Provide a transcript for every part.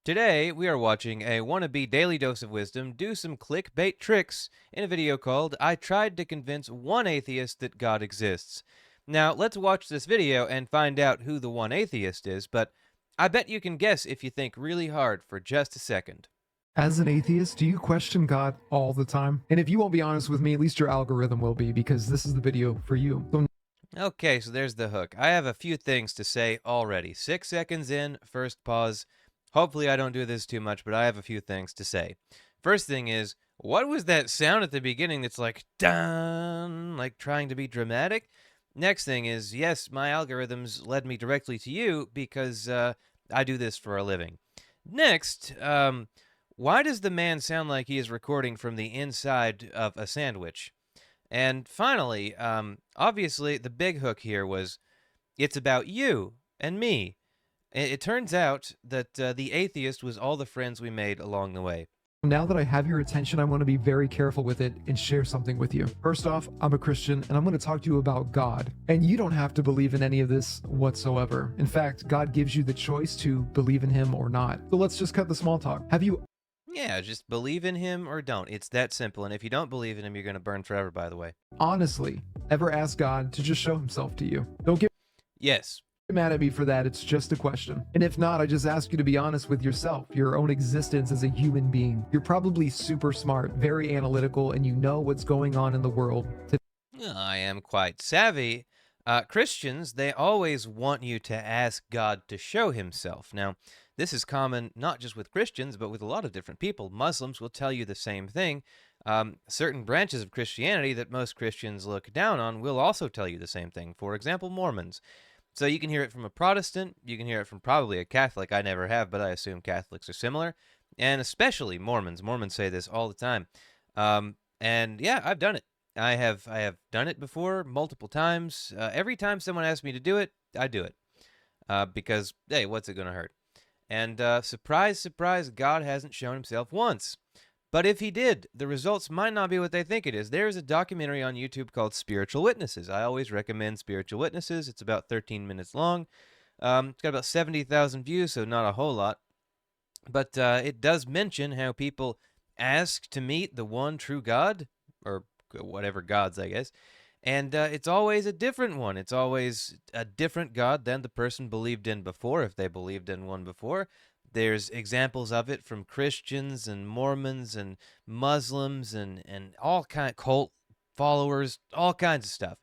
Today, we are watching a wannabe daily dose of wisdom do some clickbait tricks in a video called I Tried to Convince One Atheist That God Exists. Now, let's watch this video and find out who the one atheist is, but I bet you can guess if you think really hard for just a second. As an atheist, do you question God all the time? And if you won't be honest with me, at least your algorithm will be, because this is the video for you. So Okay, so there's the hook. I have a few things to say already. 6 seconds in, first pause. Hopefully, I don't do this too much, but I have a few things to say. First thing is, what was that sound at the beginning that's like, dun, like trying to be dramatic? Next thing is, yes, my algorithms led me directly to you because I do this for a living. Next, why does the man sound like he is recording from the inside of a sandwich? And finally, obviously, the big hook here was it's about you and me. It turns out that the atheist was all the friends we made along the way. now that I have your attention, I want to be very careful with it and share something with you. First off, I'm a Christian and I'm going to talk to you about God. And you don't have to believe in any of this whatsoever. In fact, God gives you the choice to believe in Him or not. So let's just cut the small talk. Have you Yeah, just believe in him or don't. It's that simple. And if you don't believe in him, you're going to burn forever, by the way. honestly ever asked God to just show Himself to you? Don't get Yes. mad at me for that. It's just a question. And if not, I just ask you to be honest with yourself, your own existence as a human being. You're probably super smart, very analytical, and you know what's going on in the world. I am quite savvy. Christians, they always want you to ask God to show himself. Now, this is common not just with Christians, but with a lot of different people. Muslims will tell you the same thing. Certain branches of Christianity that most Christians look down on will also tell you the same thing. For example, Mormons. So you can hear it from a Protestant, you can hear it from probably a Catholic. I never have, but I assume Catholics are similar. And especially Mormons. Mormons say this all the time. And yeah, I've done it. I have done it before multiple times. Every time someone asks me to do it, I do it. Because, hey, what's it going to hurt? And surprise, surprise, God hasn't shown himself once. But if he did, the results might not be what they think it is. There is a documentary on YouTube called Spiritual Witnesses. I always recommend Spiritual Witnesses. It's about 13 minutes long. It's got about 70,000 views, so not a whole lot. But it does mention how people ask to meet the one true God, or whatever gods, I guess. And it's always a different one. It's always a different God than the person believed in before, if they believed in one before. There's examples of it from Christians and Mormons and Muslims and all kind of cult followers, all kinds of stuff.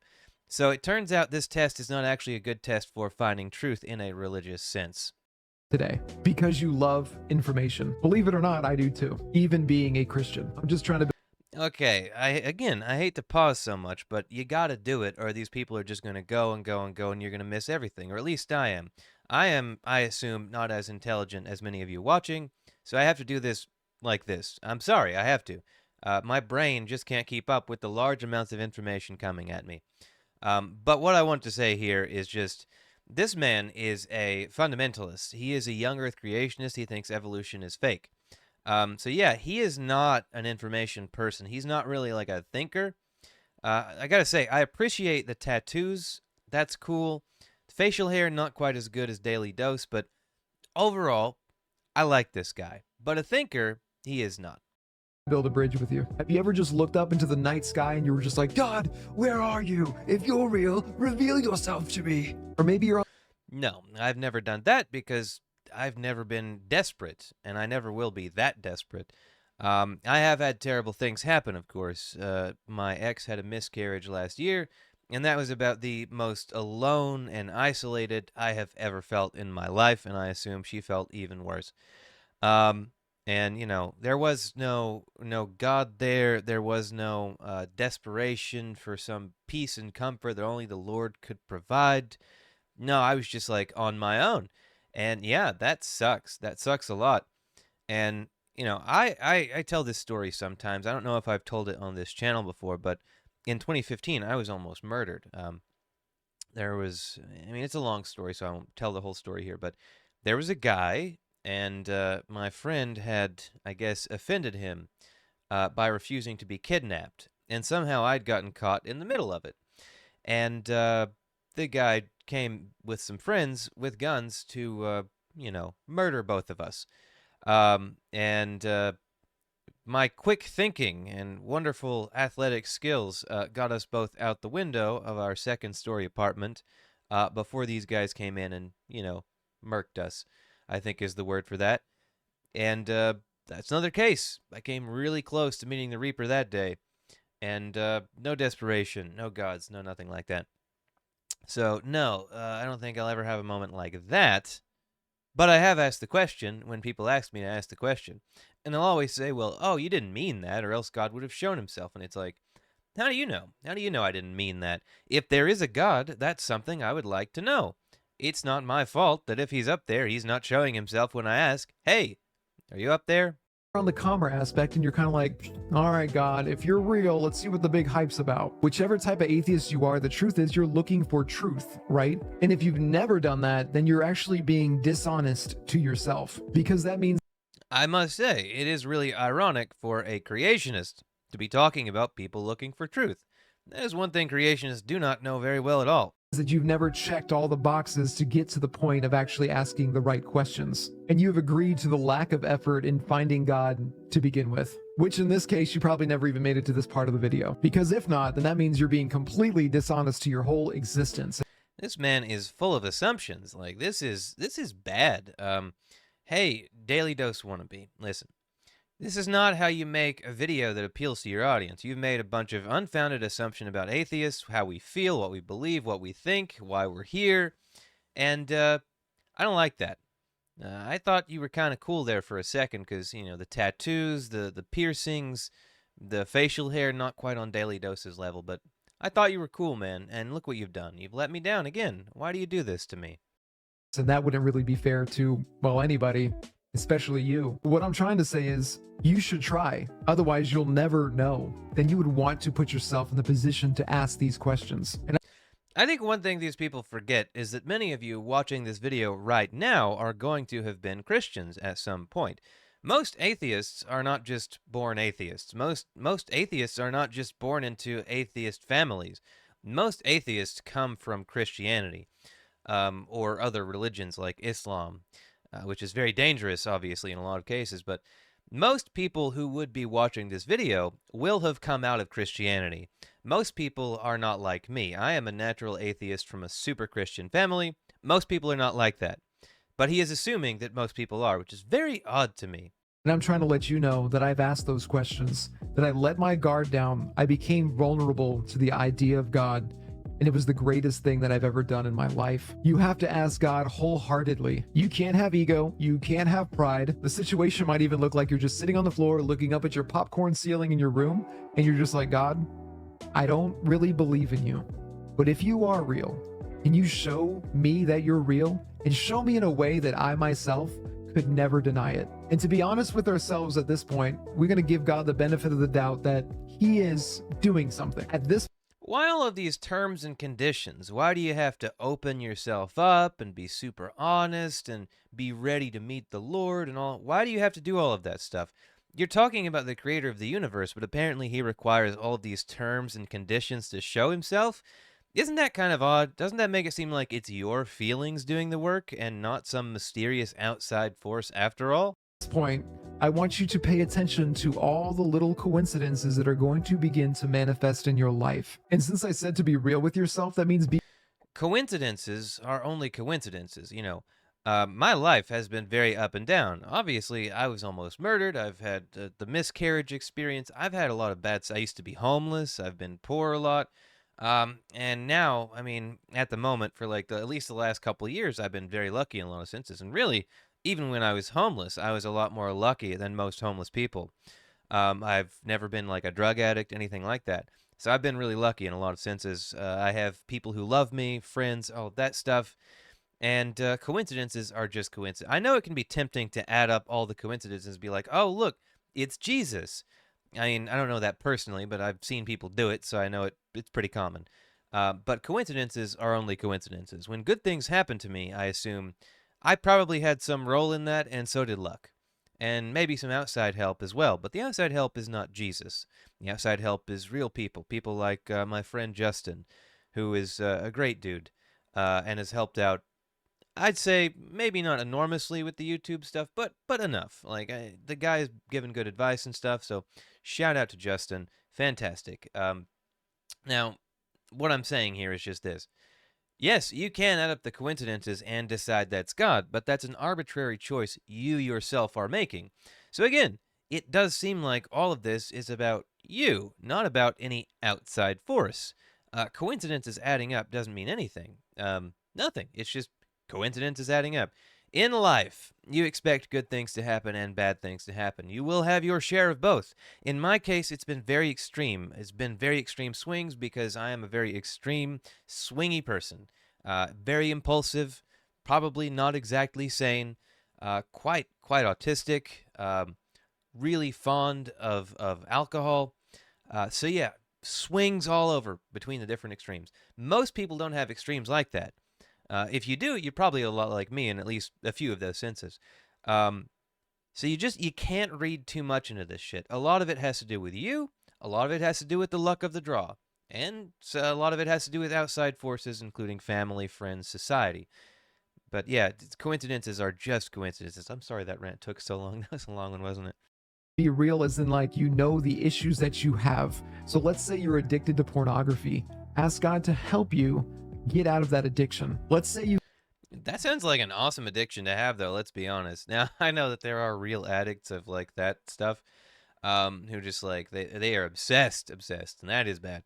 So it turns out this test is not actually a good test for finding truth in a religious sense. Today because you love information. Believe it or not, I do too. Even being a Christian. I'm just trying to Okay, I hate to pause so much, but you gotta do it, or these people are just gonna go and go and go, and you're gonna miss everything, or at least I am. I assume, not as intelligent as many of you watching, so I have to do this like this. I'm sorry, I have to. My brain just can't keep up with the large amounts of information coming at me. But what I want to say here is just, this man is a fundamentalist. He is a young earth creationist. He thinks evolution is fake. So yeah, he is not an information person. He's not really like a thinker. I gotta say, I appreciate the tattoos. That's cool. Facial hair, not quite as good as Daily Dose, but overall, I like this guy. But a thinker, he is not. build a bridge with you. Have you ever just looked up into the night sky and you were just like, God, where are you? If you're real, reveal yourself to me. Or maybe you're No, I've never done that because I've never been desperate, and I never will be that desperate. I have had terrible things happen, of course. My ex had a miscarriage last year, and that was about the most alone and isolated I have ever felt in my life, and I assume she felt even worse. Um, and there was no God there. There was no desperation for some peace and comfort that only the Lord could provide. No, I was just like on my own. And yeah, that sucks. That sucks a lot. And I tell this story sometimes. I don't know if I've told it on this channel before, but in 2015, I was almost murdered. It's a long story, so I won't tell the whole story here, but there was a guy, and my friend had, I guess, offended him by refusing to be kidnapped. And somehow I'd gotten caught in the middle of it. And the guy came with some friends with guns to, murder both of us. And my quick thinking and wonderful athletic skills got us both out the window of our second-story apartment before these guys came in and, murked us, I think is the word for that. And that's another case. I came really close to meeting the Reaper that day. And no desperation, no gods, no nothing like that. So, no, I don't think I'll ever have a moment like that. But I have asked the question when people ask me to ask the question. And they'll always say, well, oh, you didn't mean that, or else God would have shown himself. And it's like, how do you know? How do you know I didn't mean that? If there is a God, that's something I would like to know. It's not my fault that if he's up there, he's not showing himself when I ask, hey, are you up there? On the calmer aspect, and you're kind of like, all right, God, if you're real, let's see what the big hype's about. Whichever type of atheist you are, the truth is you're looking for truth, right? And if you've never done that, then you're actually being dishonest to yourself, because that means I must say, it is really ironic for a creationist to be talking about people looking for truth. That is one thing creationists do not know very well at all. that you've never checked all the boxes to get to the point of actually asking the right questions. And you've agreed to the lack of effort in finding God to begin with. Which in this case, you probably never even made it to this part of the video. Because if not, then that means you're being completely dishonest to your whole existence. This man is full of assumptions. Like, this is bad. Hey, Daily Dose wannabe, listen. This is not how you make a video that appeals to your audience. You've made a bunch of unfounded assumptions about atheists, how we feel, what we believe, what we think, why we're here, and I don't like that. I thought you were kind of cool there for a second because, the tattoos, the piercings, the facial hair, not quite on Daily Dose's level, but I thought you were cool, man, and look what you've done. You've let me down again. Why do you do this to me? And that wouldn't really be fair to, well, anybody, especially you. What I'm trying to say is, you should try. Otherwise, you'll never know. Then you would want to put yourself in the position to ask these questions. And I think one thing these people forget is that many of you watching this video right now are going to have been Christians at some point. Most atheists are not just born atheists. Most atheists are not just born into atheist families. Most atheists come from Christianity, or other religions like Islam, which is very dangerous, obviously, in a lot of cases. But most people who would be watching this video will have come out of Christianity. Most people are not like me. I am a natural atheist from a super Christian family. Most people are not like that. But he is assuming that most people are, which is very odd to me. I'm trying to let you know that I've asked those questions, that I let my guard down. I became vulnerable to the idea of God, and it was the greatest thing that I've ever done in my life. You have to ask God wholeheartedly. You can't have ego. You can't have pride. The situation might even look like you're just sitting on the floor looking up at your popcorn ceiling in your room, and you're just like, God, I don't really believe in you. But if you are real, can you show me that you're real? And show me in a way that I myself could never deny it. And to be honest with ourselves at this point, we're going to give God the benefit of the doubt that he is doing something. At this Why all of these terms and conditions? Why do you have to open yourself up and be super honest and be ready to meet the Lord and all? Why do you have to do all of that stuff? You're talking about the creator of the universe, but apparently he requires all of these terms and conditions to show himself. Isn't that kind of odd? Doesn't that make it seem like it's your feelings doing the work and not some mysterious outside force after all? point, I want you to pay attention to all the little coincidences that are going to begin to manifest in your life. And since I said to be real with yourself, that means be Coincidences are only coincidences, my life has been very up and down. Obviously, I was almost murdered. I've had the miscarriage experience. I've had a lot of bad. I used to be homeless. I've been poor a lot. And now, I mean, at the moment, for like at least the last couple of years, I've been very lucky in a lot of senses. And really, even when I was homeless, I was a lot more lucky than most homeless people. I've never been like a drug addict, anything like that. So I've been really lucky in a lot of senses. I have people who love me, friends, all that stuff. And coincidences are just coincidences. I know it can be tempting to add up all the coincidences and be like, oh, look, it's Jesus. I mean, I don't know that personally, but I've seen people do it, so I know it's pretty common. But coincidences are only coincidences. When good things happen to me, I assume I probably had some role in that, and so did luck. And maybe some outside help as well. But the outside help is not Jesus. The outside help is real people. People like my friend Justin, who is a great dude and has helped out I'd say maybe not enormously with the YouTube stuff, but enough. Like the guy's giving good advice and stuff. So shout out to Justin, fantastic. Now, what I'm saying here is just this. Yes, you can add up the coincidences and decide that's God, but that's an arbitrary choice you yourself are making. So again, it does seem like all of this is about you, not about any outside force. Coincidences adding up doesn't mean anything. Nothing. It's just coincidences adding up. In life, you expect good things to happen and bad things to happen. You will have your share of both. In my case, it's been very extreme. It's been very extreme swings because I am a very extreme, swingy person. Very impulsive, probably not exactly sane, quite autistic, really fond of alcohol. So yeah, swings all over between the different extremes. Most people don't have extremes like that. If you do, you're probably a lot like me in at least a few of those senses. Um, so you can't read too much into this shit. A lot of it has to do with you. A lot of it has to do with the luck of the draw. And so a lot of it has to do with outside forces, including family, friends, society. But yeah, coincidences are just coincidences. I'm sorry that rant took so long. That was a long one, wasn't it? Be real as in like you know the issues that you have. So let's say you're addicted to pornography. Ask God to help you get out of that addiction. Let's say you That sounds like an awesome addiction to have, though. Let's be honest. Now I know that there are real addicts of like that stuff, who just like they are obsessed, and that is bad.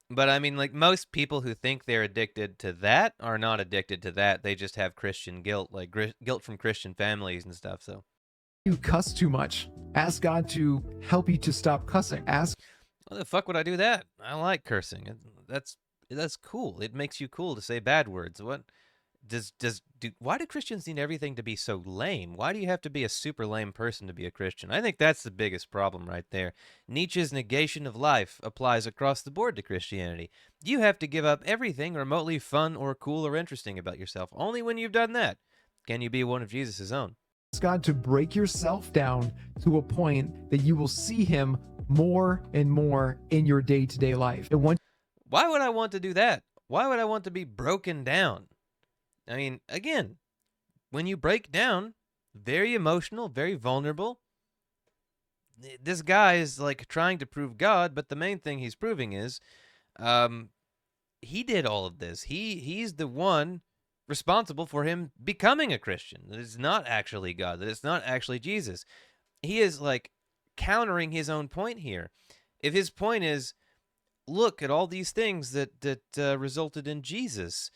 But I mean, like most people who think they're addicted to that are not addicted to that. They just have Christian guilt, like guilt from Christian families and stuff. So, you cuss too much. Ask God to help you to stop cussing. Ask why the fuck would I do that? I like cursing. That's cool. It makes you cool to say bad words. What why do Christians need everything to be so lame? Why do you have to be a super lame person to be a Christian? I think that's the biggest problem right there. Nietzsche's negation of life applies across the board to Christianity. You have to give up everything remotely fun or cool or interesting about yourself. Only when you've done that can you be one of Jesus' own. God to break yourself down to a point that you will see him more and more in your day-to-day life. And once Why would I want to do that? Why would I want to be broken down? I mean, again, when you break down, very emotional, very vulnerable. This guy is like trying to prove God, but the main thing he's proving is um, he did all of this. He's the one responsible for him becoming a Christian. That it's not actually God. That it's not actually Jesus. He is like countering his own point here. If his point is, look at all these things that resulted in Jesus.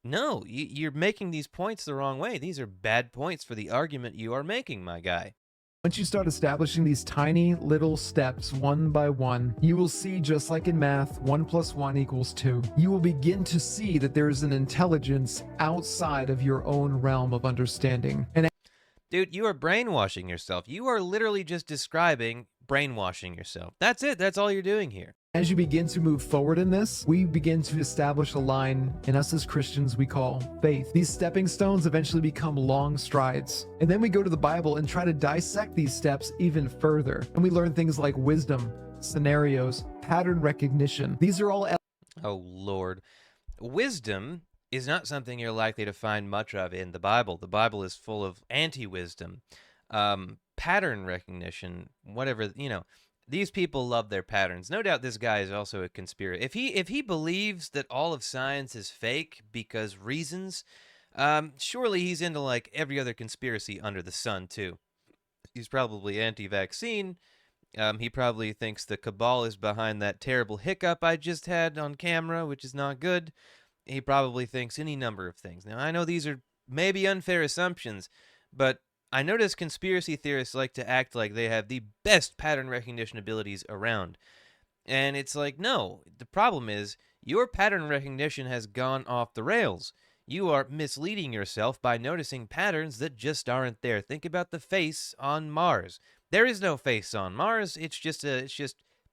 No, you're making these points the wrong way. These are bad points for the argument you are making, my guy. you start establishing these tiny little steps one by one, you will see, just like in math, 1 + 1 = 2. You will begin to see that there is an intelligence outside of your own realm of understanding. And Dude, you are brainwashing yourself. You are literally just describing brainwashing yourself. That's it. That's all you're doing here. as you begin to move forward in this, we begin to establish a line in us as Christians we call faith. These stepping stones eventually become long strides. And then we go to the Bible and try to dissect these steps even further. And we learn things like wisdom, scenarios, pattern recognition. These are all Oh, Lord. Wisdom is not something you're likely to find much of in the Bible. The Bible is full of anti-wisdom, pattern recognition, whatever, these people love their patterns. No doubt this guy is also a conspirator. If he believes that all of science is fake because reasons, surely he's into like every other conspiracy under the sun too. He's probably anti-vaccine. He probably thinks the cabal is behind that terrible hiccup I just had on camera, which is not good. He probably thinks any number of things. Now, I know these are maybe unfair assumptions, but I notice conspiracy theorists like to act like they have the best pattern recognition abilities around. And it's like, no, the problem is your pattern recognition has gone off the rails. You are misleading yourself by noticing patterns that just aren't there. Think about the face on Mars. There is no face on Mars. It's just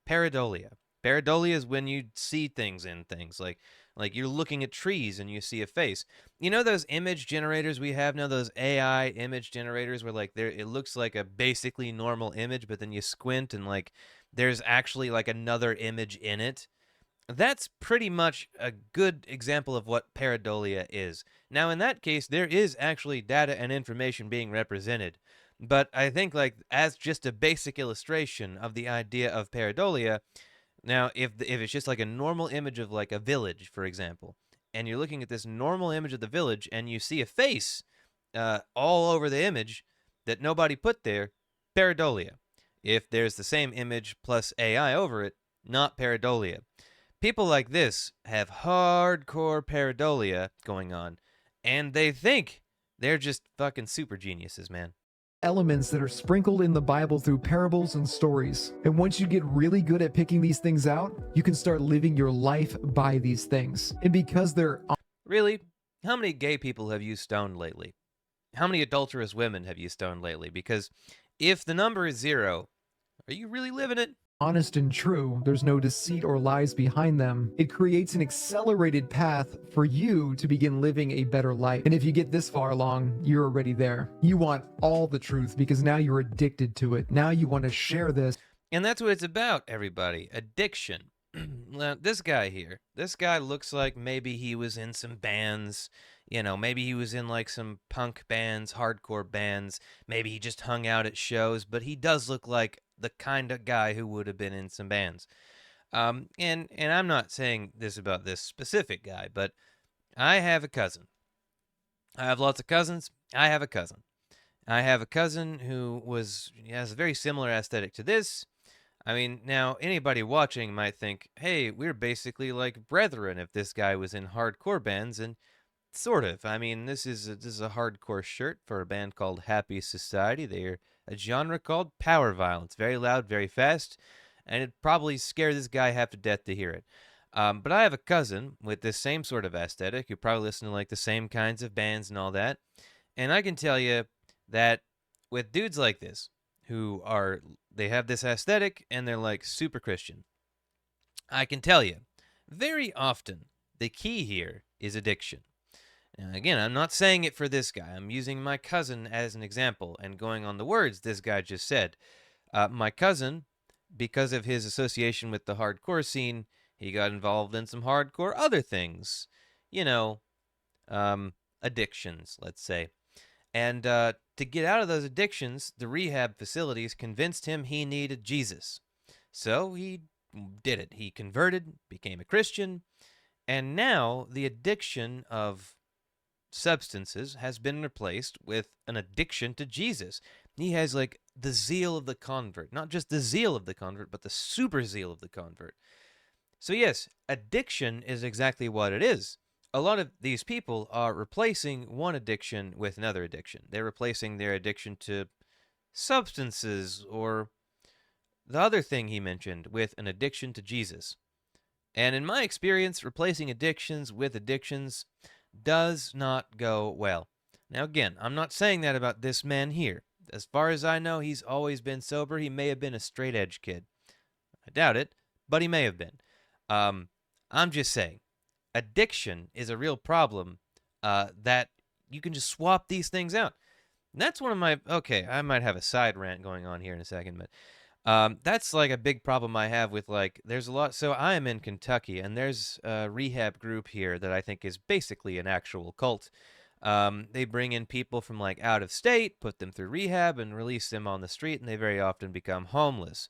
pareidolia. Pareidolia is when you see things in things, like you're looking at trees and you see a face. You know those image generators we have now, those AI image generators where like it looks like a basically normal image, but then you squint and like there's actually like another image in it. That's pretty much a good example of what pareidolia is. Now, in that case, there is actually data and information being represented. But I think, like, as just a basic illustration of the idea of pareidolia, now, if it's just like a normal image of like a village, for example, and you're looking at this normal image of the village and you see a face all over the image that nobody put there, pareidolia. If there's the same image plus AI over it, not pareidolia. People like this have hardcore pareidolia going on, and they think they're just fucking super geniuses, man. Elements that are sprinkled in the Bible through parables and stories. And once you get really good at picking these things out, you can start living your life by these things. And because they're Really? How many gay people have you stoned lately? How many adulterous women have you stoned lately? Because if the number is 0, are you really living it? honest and true, there's no deceit or lies behind them, it creates an accelerated path for you to begin living a better life. And if you get this far along, you're already there. You want all the truth because now you're addicted to it. Now you want to share this. And that's what it's about, everybody. Addiction. Now, this guy here, this guy looks like maybe he was in some bands. You know, maybe he was in like some punk bands, hardcore bands. Maybe he just hung out at shows, but he does look like the kind of guy who would have been in some bands. And I'm not saying this about this specific guy, but I have a cousin. I have lots of cousins. I have a cousin. I have a cousin who has a very similar aesthetic to this. I mean, now anybody watching might think, "Hey, we're basically like brethren if this guy was in hardcore bands," and sort of. I mean, this is a hardcore shirt for a band called Happy Society. They're a genre called power violence, very loud, very fast, and it'd probably scare this guy half to death to hear it. But I have a cousin with this same sort of aesthetic who probably listen to like the same kinds of bands and all that, and I can tell you that with dudes like this who are they have this aesthetic and they're like super Christian. I can tell you very often the key here is addiction. Now, again, I'm not saying it for this guy. I'm using my cousin as an example and going on the words this guy just said. My cousin, because of his association with the hardcore scene, he got involved in some hardcore other things. You know, addictions, let's say. And to get out of those addictions, the rehab facilities convinced him he needed Jesus. So he did it. He converted, became a Christian, and now the addiction of substances has been replaced with an addiction to Jesus. He has like the zeal of the convert, not just the zeal of the convert, but the super zeal of the convert. So, yes, addiction is exactly what it is. A lot of these people are replacing one addiction with another addiction. They're replacing their addiction to substances or the other thing he mentioned with an addiction to Jesus. And in my experience, replacing addictions with addictions does not go well. Now, again, I'm not saying that about this man here. As far as I know, he's always been sober. He may have been a straight edge kid. I doubt it, but he may have been. I'm just saying, addiction is a real problem that you can just swap these things out. And that's one of my. Okay, I might have a side rant going on here in a second, but that's like a big problem I have with like. There's a lot. So I am in Kentucky, and there's a rehab group here that I think is basically an actual cult. They bring in people from like out of state, put them through rehab, and release them on the street, and they very often become homeless.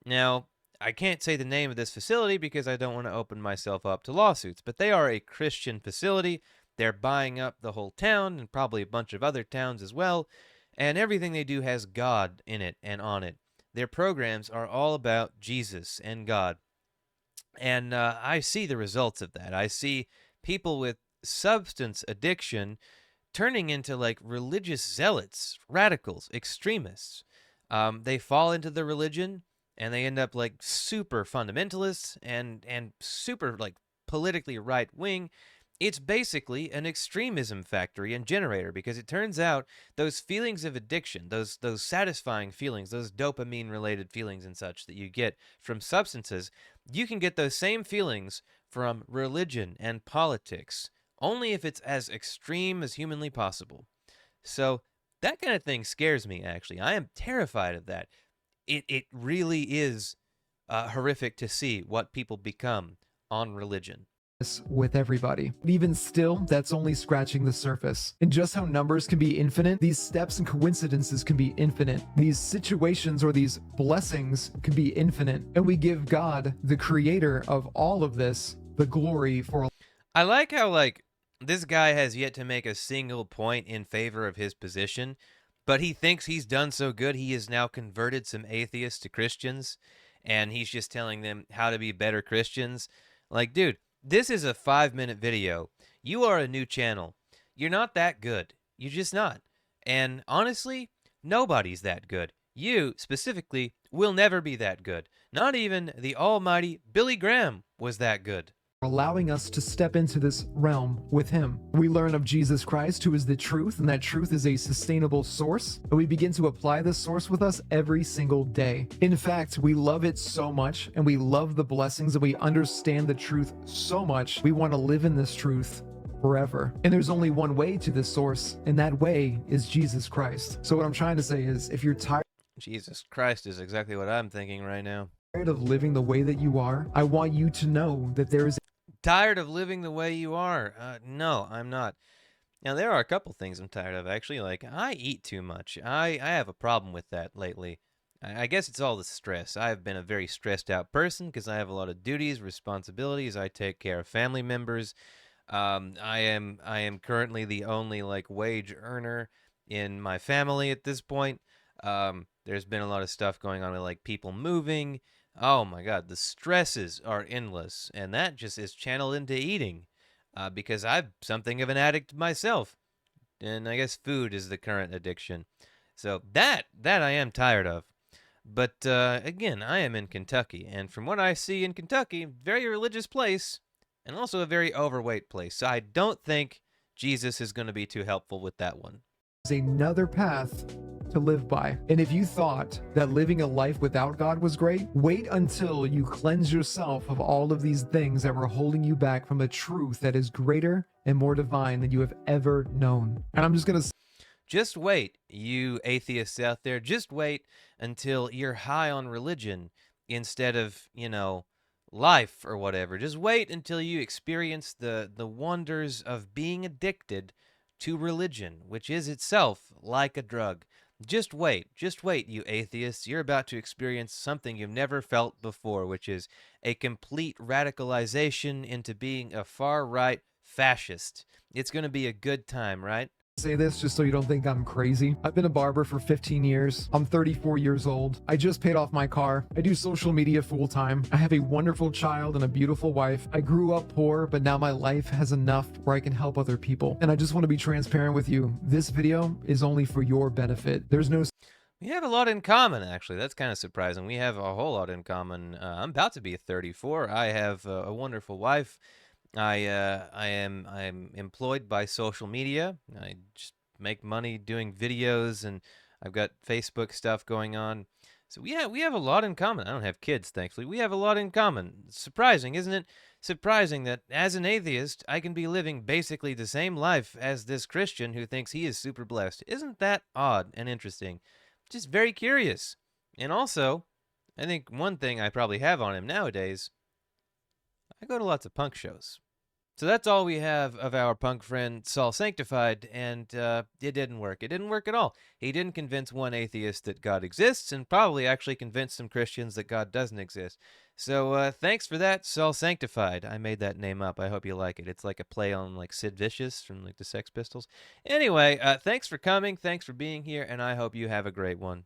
Now, I can't say the name of this facility because I don't want to open myself up to lawsuits, but they are a Christian facility. They're buying up the whole town and probably a bunch of other towns as well, and everything they do has God in it and on it. Their programs are all about Jesus and God. And I see the results of that. I see people with substance addiction turning into like religious zealots, radicals, extremists. They fall into the religion and they end up like super fundamentalists and super like politically right wing. It's basically an extremism factory and generator because it turns out those feelings of addiction, those satisfying feelings, those dopamine related feelings and such that you get from substances, you can get those same feelings from religion and politics, only if it's as extreme as humanly possible. So that kind of thing scares me, actually. I am terrified of that. It really is horrific to see what people become on religion. With everybody. But even still, that's only scratching the surface. And just how numbers can be infinite, these steps and coincidences can be infinite. These situations or these blessings can be infinite. And we give God, the creator of all of this, the glory for. I like how, like, this guy has yet to make a single point in favor of his position, but he thinks he's done so good he has now converted some atheists to Christians, and he's just telling them how to be better Christians. Like, dude, this is a 5-minute video. You are a new channel. You're not that good. You're just not. And honestly, nobody's that good. You, specifically, will never be that good. Not even the almighty Billy Graham was that good. Allowing us to step into this realm with him. We learn of Jesus Christ, who is the truth, and that truth is a sustainable source, and we begin to apply this source with us every single day. In fact, we love it so much, and we love the blessings, and we understand the truth so much, we want to live in this truth forever. And there's only one way to this source, and that way is Jesus Christ. So what I'm trying to say is, if you're tired Jesus Christ is exactly what I'm thinking right now. of living the way that you are, I want you to know that there is Tired of living the way you are? No, I'm not. Now, there are a couple things I'm tired of, actually. Like, I eat too much. I have a problem with that lately. I guess it's all the stress. I've been a very stressed out person because I have a lot of duties, responsibilities. I take care of family members. I am currently the only, like, wage earner in my family at this point. There's been a lot of stuff going on with, like, people moving. Oh my God, the stresses are endless, and that just is channeled into eating, because I'm something of an addict myself, and I guess food is the current addiction. So that I am tired of. But again, I am in Kentucky, and from what I see in Kentucky, very religious place, and also a very overweight place. So I don't think Jesus is going to be too helpful with that one. another path to live by. And if you thought that living a life without God was great, wait until you cleanse yourself of all of these things that were holding you back from a truth that is greater and more divine than you have ever known. And I'm just going to Just wait, you atheists out there. Just wait until you're high on religion instead of, life or whatever. Just wait until you experience the wonders of being addicted to religion, which is itself like a drug. Just wait, you atheists. You're about to experience something you've never felt before, which is a complete radicalization into being a far-right fascist. It's going to be a good time, right? say this just so you don't think I'm crazy. I've been a barber for 15 years. I'm 34 years old. I just paid off my car. I do social media full time. I have a wonderful child and a beautiful wife. I grew up poor, but now my life has enough where I can help other people. And I just want to be transparent with you. This video is only for your benefit. There's no We have a lot in common, actually. That's kind of surprising. We have a whole lot in common. I'm about to be 34. I have a wonderful wife. I'm employed by social media. I just make money doing videos, and I've got Facebook stuff going on. So we have a lot in common. I don't have kids, thankfully. We have a lot in common. Surprising, isn't it? Surprising that as an atheist, I can be living basically the same life as this Christian who thinks he is super blessed. Isn't that odd and interesting? Just very curious. And also, I think one thing I probably have on him nowadays, I go to lots of punk shows. So that's all we have of our punk friend Saul Sanctified, and it didn't work. It didn't work at all. He didn't convince one atheist that God exists, and probably actually convinced some Christians that God doesn't exist. So thanks for that, Saul Sanctified. I made that name up. I hope you like it. It's like a play on like Sid Vicious from like the Sex Pistols. Anyway, thanks for coming. Thanks for being here, and I hope you have a great one.